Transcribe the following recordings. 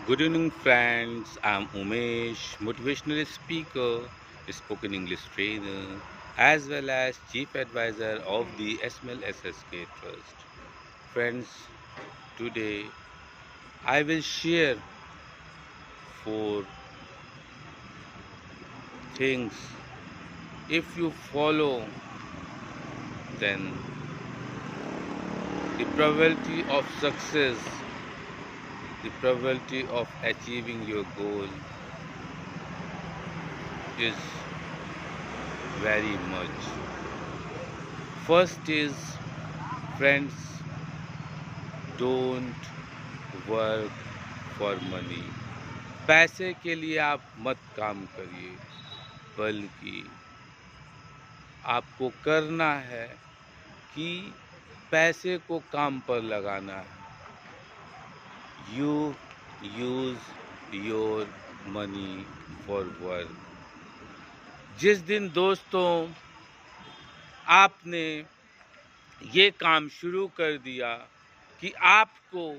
Good evening, friends. I'm Umesh, motivational speaker, spoken English trainer, as well as chief advisor of the SML SSK Trust. Friends, today I will share four things. If you follow, then the probability of success, the probability of achieving your goal is very much. First is, friends, don't work for money. पैसे के लिए आप मत काम करिए, बल्कि आपको करना है कि पैसे को काम पर लगाना है। You use your money for work. जिस दिन दोस्तों आपने ये काम शुरू कर दिया कि आपको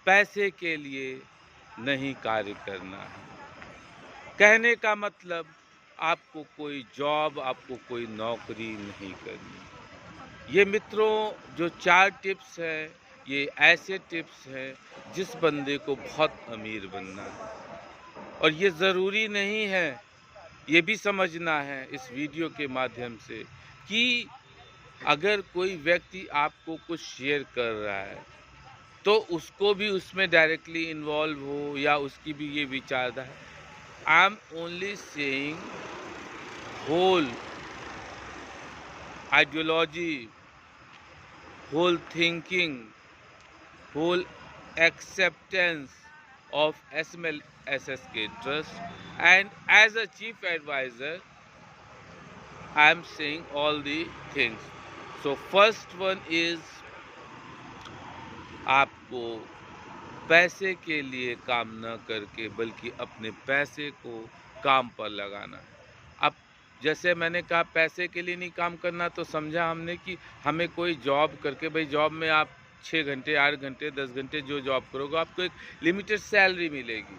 पैसे के लिए नहीं कार्य करना है, कहने का मतलब आपको कोई जॉब, आपको कोई नौकरी नहीं करनी। ये मित्रों, जो 4 टिप्स हैं, ये ऐसे टिप्स हैं जिस बंदे को बहुत अमीर बनना है। और ये ज़रूरी नहीं है, ये भी समझना है इस वीडियो के माध्यम से कि अगर कोई व्यक्ति आपको कुछ शेयर कर रहा है तो उसको भी उसमें डायरेक्टली इन्वॉल्व हो या उसकी भी ये विचारधारा। I am only saying whole ideology, whole thinking, whole acceptance of SML SSK Trust, and as a chief advisor I am saying all the things. So first one is, आपको पैसे के लिए काम न करके बल्कि अपने पैसे को काम पर लगाना है। अब जैसे मैंने कहा पैसे के लिए नहीं काम करना, तो समझा हमने कि हमें कोई जॉब करके, भाई जॉब में आप 6 घंटे, 8 घंटे, 10 घंटे जो जॉब करोगे आपको एक लिमिटेड सैलरी मिलेगी,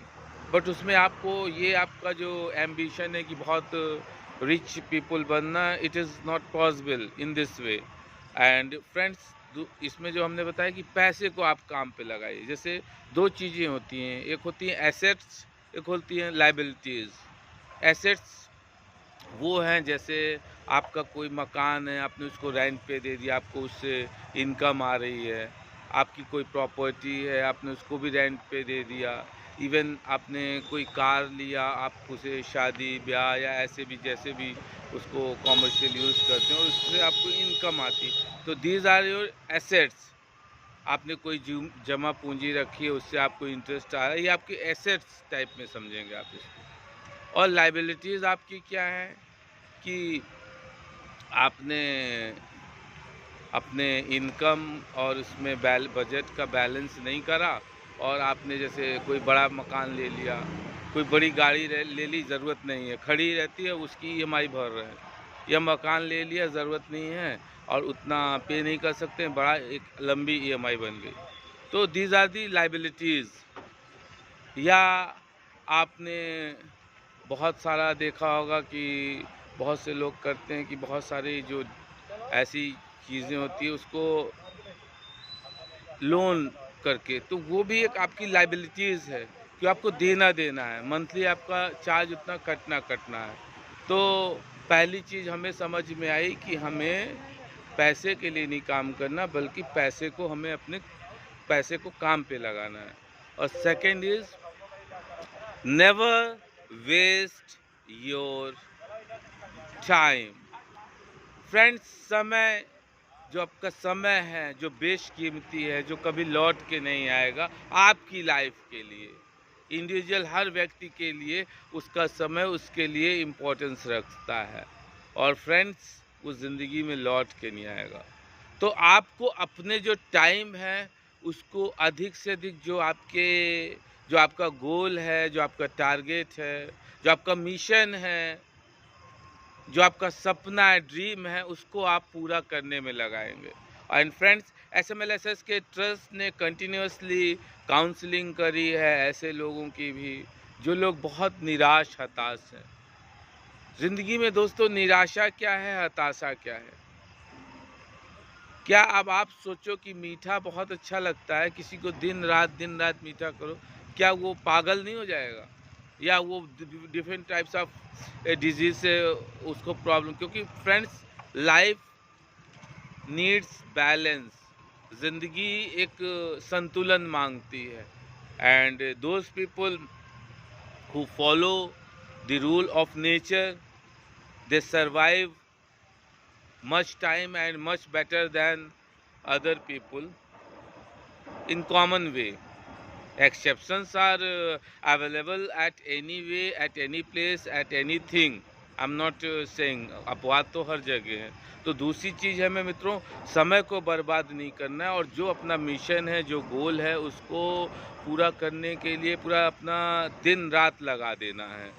बट उसमें आपको ये आपका जो एम्बिशन है कि बहुत रिच पीपल बनना, it is not possible in this way. And friends, इसमें जो हमने बताया कि पैसे को आप काम पे लगाइए। जैसे 2 चीज़ें होती हैं, एक होती हैं एसेट्स, एक होती हैं लायबिलिटीज़। एसेट्स वो हैं, जैसे आपका कोई मकान है, आपने उसको रेंट पे दे दिया, आपको उससे इनकम आ रही है। आपकी कोई प्रॉपर्टी है, आपने उसको भी रेंट पे दे दिया। इवन आपने कोई कार लिया, आप उसे शादी ब्याह या ऐसे भी जैसे भी उसको कॉमर्शियल यूज़ करते हैं और उससे आपको इनकम आती। तो दीज आर योर एसेट्स। आपने कोई जमा पूंजी रखी है, उससे आपको इंटरेस्ट आ रहा है, ये आपके एसेट्स टाइप में समझेंगे आप इसको। और लायबिलिटीज़ आपकी क्या है कि आपने अपने इनकम और उसमें बजट का बैलेंस नहीं करा, और आपने जैसे कोई बड़ा मकान ले लिया, कोई बड़ी गाड़ी ले ली, ज़रूरत नहीं है, खड़ी रहती है, उसकी ईएमआई भर रहे हैं। या मकान ले लिया, ज़रूरत नहीं है और उतना पे नहीं कर सकते हैं, बड़ा एक लंबी ईएमआई बन गई। तो दीज आर दी लायबिलिटीज़। या आपने बहुत सारा देखा होगा कि बहुत से लोग करते हैं कि बहुत सारी जो ऐसी चीज़ें होती है उसको लोन करके, तो वो भी एक आपकी लायबिलिटीज़ है कि आपको देना है, मंथली आपका चार्ज उतना कटना है। तो पहली चीज़ हमें समझ में आई कि हमें पैसे के लिए नहीं काम करना, बल्कि पैसे को हमें अपने पैसे को काम पे लगाना है। और second is, never waste your time. Friends, समय, जो आपका समय है, जो बेशकीमती है, जो कभी लौट के नहीं आएगा आपकी लाइफ के लिए, इंडिविजुअल हर व्यक्ति के लिए उसका समय उसके लिए इम्पोर्टेंस रखता है। और फ्रेंड्स, वो ज़िंदगी में लौट के नहीं आएगा। तो आपको अपने जो टाइम है उसको अधिक से अधिक, जो आपका गोल है, जो आपका टारगेट है, जो आपका मिशन है, जो आपका सपना है, ड्रीम है, उसको आप पूरा करने में लगाएंगे। एंड फ्रेंड्स, एसएमएलएसएस के ट्रस्ट ने कंटिन्यूअसली काउंसलिंग करी है ऐसे लोगों की भी, जो लोग बहुत निराश हताश हैं। ज़िंदगी में दोस्तों निराशा क्या है, हताशा क्या है? क्या अब आप सोचो कि मीठा बहुत अच्छा लगता है, किसी को दिन रात मीठा करो, क्या वो पागल नहीं हो जाएगा? या वो डिफरेंट टाइप्स ऑफ डिजीज़ से उसको प्रॉब्लम, क्योंकि फ्रेंड्स लाइफ नीड्स बैलेंस। ज़िंदगी एक संतुलन माँगती है, and those people who follow the rule of nature, they survive much time and much better than other people in common way. Exceptions are available at any way, at any place, at anything. I'm not saying अपवाद तो हर जगह है। तो दूसरी चीज़ है मेरे मित्रों, समय को बर्बाद नहीं करना है, और जो अपना मिशन है, जो गोल है, उसको पूरा करने के लिए पूरा अपना दिन रात लगा देना है।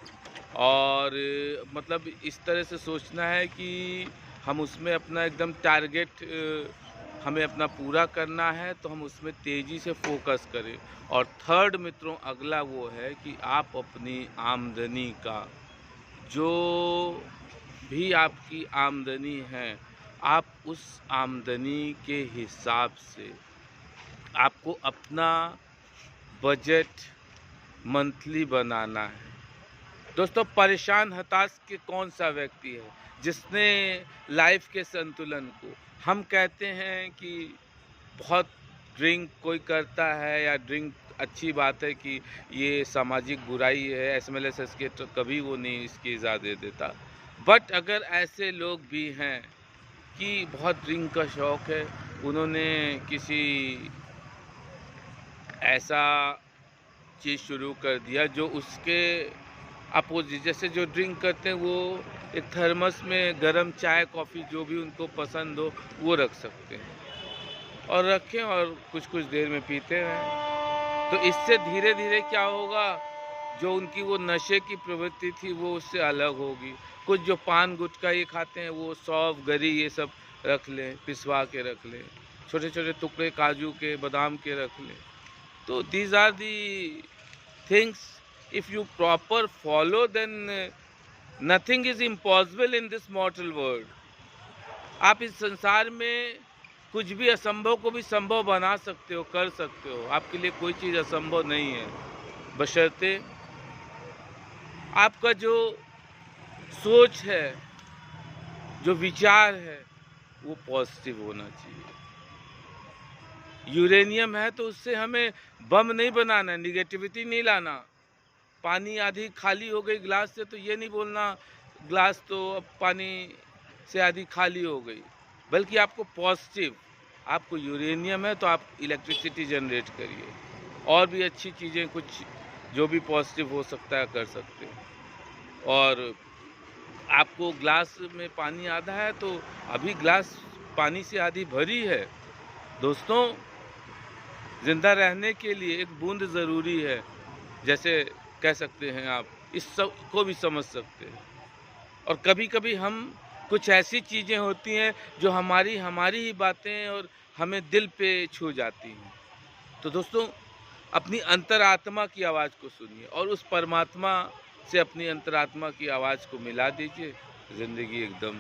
और मतलब इस तरह से सोचना है कि हम उसमें अपना एकदम टारगेट हमें अपना पूरा करना है, तो हम उसमें तेज़ी से फोकस करें। और थर्ड मित्रों, अगला वो है कि आप अपनी आमदनी का, जो भी आपकी आमदनी है, आप उस आमदनी के हिसाब से आपको अपना बजट मंथली बनाना है। दोस्तों परेशान हताश के कौन सा व्यक्ति है जिसने लाइफ के संतुलन को, हम कहते हैं कि बहुत ड्रिंक कोई करता है या ड्रिंक अच्छी बात है कि ये सामाजिक बुराई है, एसएमएलएसएस के तो कभी वो नहीं इसकी इजाज़त देता। बट अगर ऐसे लोग भी हैं कि बहुत ड्रिंक का शौक़ है, उन्होंने किसी ऐसा चीज़ शुरू कर दिया जो उसके अपोजिट, जैसे जो ड्रिंक करते हैं वो एक थर्मस में गरम चाय कॉफ़ी जो भी उनको पसंद हो वो रख सकते हैं, और रखें और कुछ कुछ देर में पीते रहें। तो इससे धीरे धीरे क्या होगा, जो उनकी वो नशे की प्रवृत्ति थी वो उससे अलग होगी। कुछ जो पान गुटखा ये खाते हैं, वो सौंफ गरी ये सब रख लें, पिसवा के रख लें, छोटे छोटे टुकड़े काजू के बादाम के रख लें। तो these are the things, if you proper follow, then nothing is impossible in this mortal world. आप इस संसार में कुछ भी असंभव को भी संभव बना सकते हो, कर सकते हो। आपके लिए कोई चीज़ असंभव नहीं है, बशर्ते आपका जो सोच है, जो विचार है, वो पॉजिटिव होना चाहिए। यूरेनियम है तो उससे हमें बम नहीं बनाना, निगेटिविटी नहीं लाना। पानी आधी खाली हो गई ग्लास से, तो ये नहीं बोलना ग्लास तो अब पानी से आधी खाली हो गई, बल्कि आपको पॉजिटिव, आपको यूरेनियम है तो आप इलेक्ट्रिसिटी जनरेट करिए, और भी अच्छी चीज़ें कुछ जो भी पॉजिटिव हो सकता है कर सकते हैं। और आपको ग्लास में पानी आधा है तो अभी ग्लास पानी से आधी भरी है। दोस्तों ज़िंदा रहने के लिए एक बूंद ज़रूरी है, जैसे कह सकते हैं आप, इस सब को भी समझ सकते हैं। और कभी कभी हम कुछ ऐसी चीज़ें होती हैं जो हमारी ही बातें और हमें दिल पे छू जाती हैं। तो दोस्तों अपनी अंतरात्मा की आवाज़ को सुनिए और उस परमात्मा से अपनी अंतरात्मा की आवाज़ को मिला दीजिए। ज़िंदगी एकदम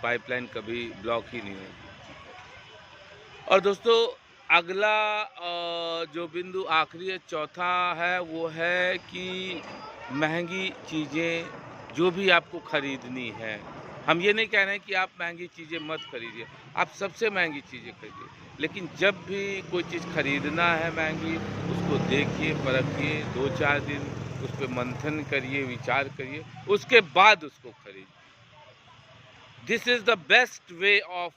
पाइपलाइन कभी ब्लॉक ही नहीं होगी। और दोस्तों अगला जो बिंदु आखिरी है, चौथा है, वो है कि महंगी चीज़ें जो भी आपको ख़रीदनी है, हम ये नहीं कह रहे हैं कि आप महंगी चीज़ें मत खरीदिए, आप सबसे महंगी चीज़ें खरीदिए, लेकिन जब भी कोई चीज़ खरीदना है महंगी, उसको देखिए, परखिए, 2-4 दिन उस पर मंथन करिए, विचार करिए, उसके बाद उसको खरीदिए। This is the best way of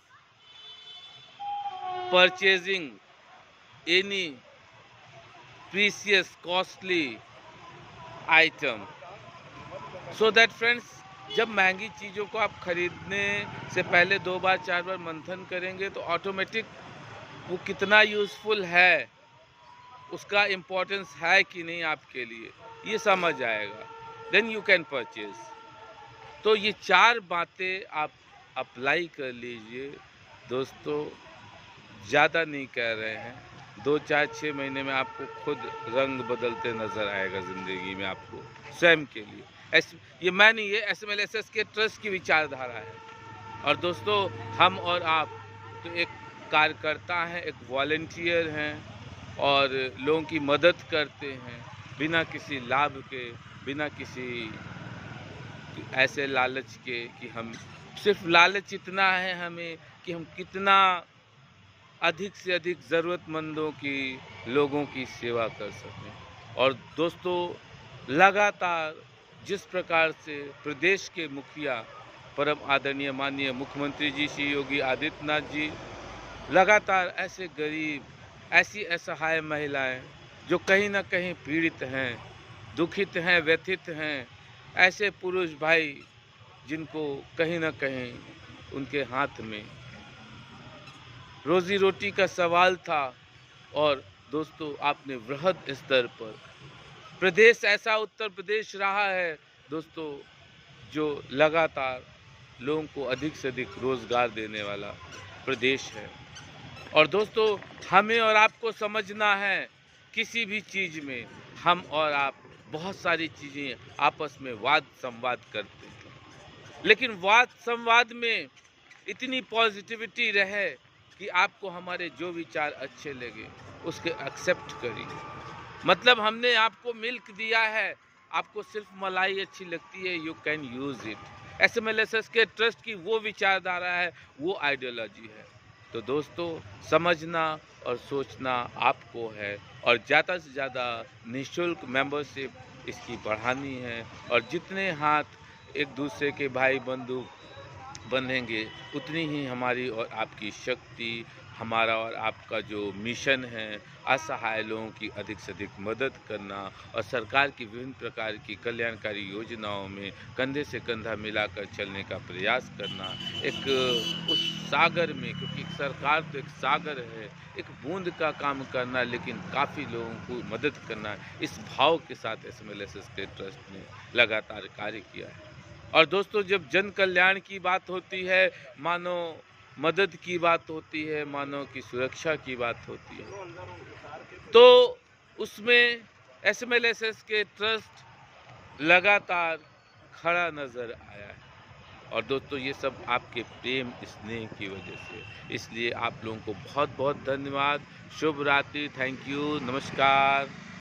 purchasing any precious costly item, so that friends, जब महंगी चीज़ों को आप खरीदने से पहले 2 बार 4 बार मंथन करेंगे तो ऑटोमेटिक वो कितना यूज़फुल है, उसका इम्पोर्टेंस है कि नहीं आपके लिए, ये समझ आएगा। Then you can purchase. तो ये 4 बातें आप अप्लाई कर लीजिए दोस्तों, ज़्यादा नहीं कह रहे हैं। 2, 4, 6 महीने में आपको खुद रंग बदलते नज़र आएगा ज़िंदगी में आपको, स्वयं के लिए। ये मैं नहीं, ये एसएमएलएसएस के ट्रस्ट की विचारधारा है। और दोस्तों, हम और आप तो एक कार्यकर्ता हैं, एक वॉलंटियर हैं और लोगों की मदद करते हैं, बिना किसी लाभ के, बिना किसी ऐसे लालच के कि हम सिर्फ लालच इतना है हमें कि हम कितना अधिक से अधिक ज़रूरतमंदों की, लोगों की सेवा कर सकें। और दोस्तों, लगातार जिस प्रकार से प्रदेश के मुखिया परम आदरणीय माननीय मुख्यमंत्री जी श्री योगी आदित्यनाथ जी लगातार ऐसे गरीब, ऐसी असहाय महिलाएं जो कहीं न कहीं पीड़ित हैं, दुखित हैं, व्यथित हैं, ऐसे पुरुष भाई जिनको कहीं न कहीं उनके हाथ में रोज़ी रोटी का सवाल था। और दोस्तों, आपने वृहद स्तर पर प्रदेश, ऐसा उत्तर प्रदेश रहा है दोस्तों, जो लगातार लोगों को अधिक से अधिक रोज़गार देने वाला प्रदेश है। और दोस्तों, हमें और आपको समझना है, किसी भी चीज़ में हम और आप बहुत सारी चीज़ें आपस में वाद संवाद करते हैं, लेकिन वाद संवाद में इतनी पॉजिटिविटी रहे कि आपको हमारे जो विचार अच्छे लगे उसके एक्सेप्ट करिए। मतलब हमने आपको मिल्क दिया है, आपको सिर्फ मलाई अच्छी लगती है, यू कैन यूज़ इट। एसएमएलएसएस के ट्रस्ट की वो विचारधारा है, वो आइडियोलॉजी है। तो दोस्तों, समझना और सोचना आपको है और ज़्यादा से ज़्यादा निःशुल्क मेंबरशिप इसकी बढ़ानी है। और जितने हाथ एक दूसरे के भाई बंधु बनेंगे, उतनी ही हमारी और आपकी शक्ति, हमारा और आपका जो मिशन है, असहाय लोगों की अधिक से अधिक मदद करना और सरकार की विभिन्न प्रकार की कल्याणकारी योजनाओं में कंधे से कंधा मिलाकर चलने का प्रयास करना, एक उस सागर में, क्योंकि सरकार तो एक सागर है, एक बूंद का काम करना, लेकिन काफ़ी लोगों को मदद करना, इस भाव के साथ एसएमएलएसएस के ट्रस्ट ने लगातार कार्य किया है। और दोस्तों, जब जन कल्याण की बात होती है, मानव मदद की बात होती है, मानव की सुरक्षा की बात होती है, तो उसमें एसएमएलएसएस के ट्रस्ट लगातार खड़ा नज़र आया है। और दोस्तों, ये सब आपके प्रेम स्नेह की वजह से, इसलिए आप लोगों को बहुत बहुत धन्यवाद। शुभ रात्रि, थैंक यू, नमस्कार।